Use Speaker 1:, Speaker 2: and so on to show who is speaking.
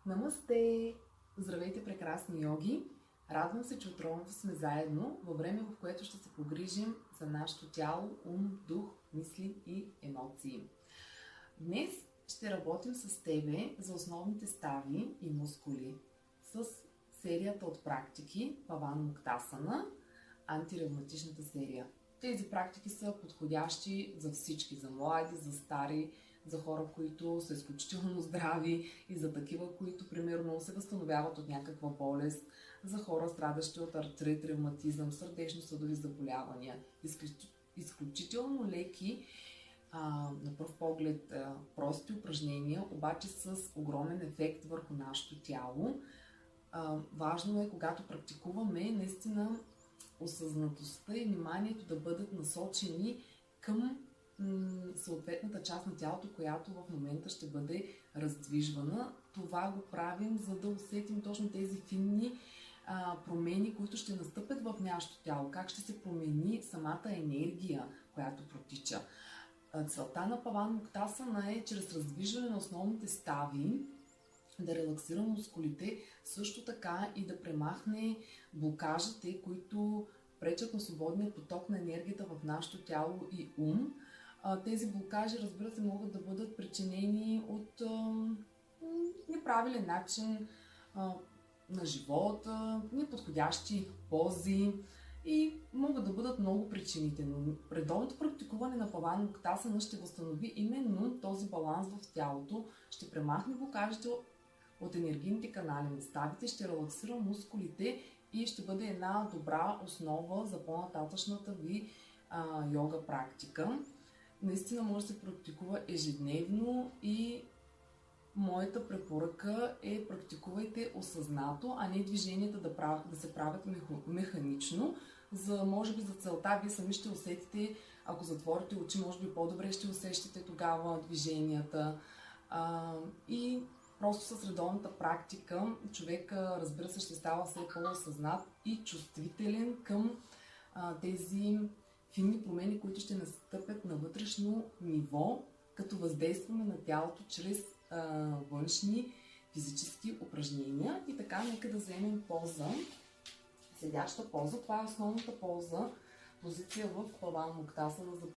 Speaker 1: Намасте! Здравейте, прекрасни йоги! Радвам се, че утро сме заедно във време, в което ще се погрижим за нашето тяло, ум, дух, мисли и емоции. Днес ще работим с тебе за основните стави и мускули с серията от практики Паван Муктасана, антиревматичната серия. Тези практики са подходящи за всички, за млади, за стари, за хора, които са изключително здрави и за такива, които примерно се възстановяват от някаква болест, за хора, страдащи от артрит, ревматизъм, сърдечно-съдови заболявания. Изключително леки, на пръв поглед прости упражнения, обаче с огромен ефект върху нашето тяло. Важно е, когато практикуваме, наистина осъзнатостта и вниманието да бъдат насочени към съответната част на тялото, която в момента ще бъде раздвижвана. Това го правим, за да усетим точно тези финни промени, които ще настъпят в нашето тяло. Как ще се промени самата енергия, която протича. Целта на Паван Муктасана е чрез раздвижване на основните стави да релаксира мускулите, също така и да премахне блокажите, които пречат на свободния поток на енергията в нашето тяло и ум. Тези блокажи, разбира се, могат да бъдат причинени от неправилен начин на живота, неподходящи пози и могат да бъдат много причините. Но редовното практикуване на Паван Муктасана ще възстанови именно този баланс в тялото, ще премахне блокажите от енергийните канали на ставите, ще релаксира мускулите и ще бъде една добра основа за по-нататъчната ви йога практика. Наистина може да се практикува ежедневно и моята препоръка е практикувайте осъзнато, а не движенията да се правят механично. Може би за целта вие сами ще усетите, ако затворите очи, може би по-добре ще усещате тогава движенията. И просто с редовната практика човек, разбира се, ще става все по-осъзнат и чувствителен към тези финни промени, които ще настъпят на вътрешно ниво, като въздействаме на тялото чрез външни физически упражнения. И така, нека да вземем поза, седяща поза. Това е основната поза, позиция в Паван Муктасана за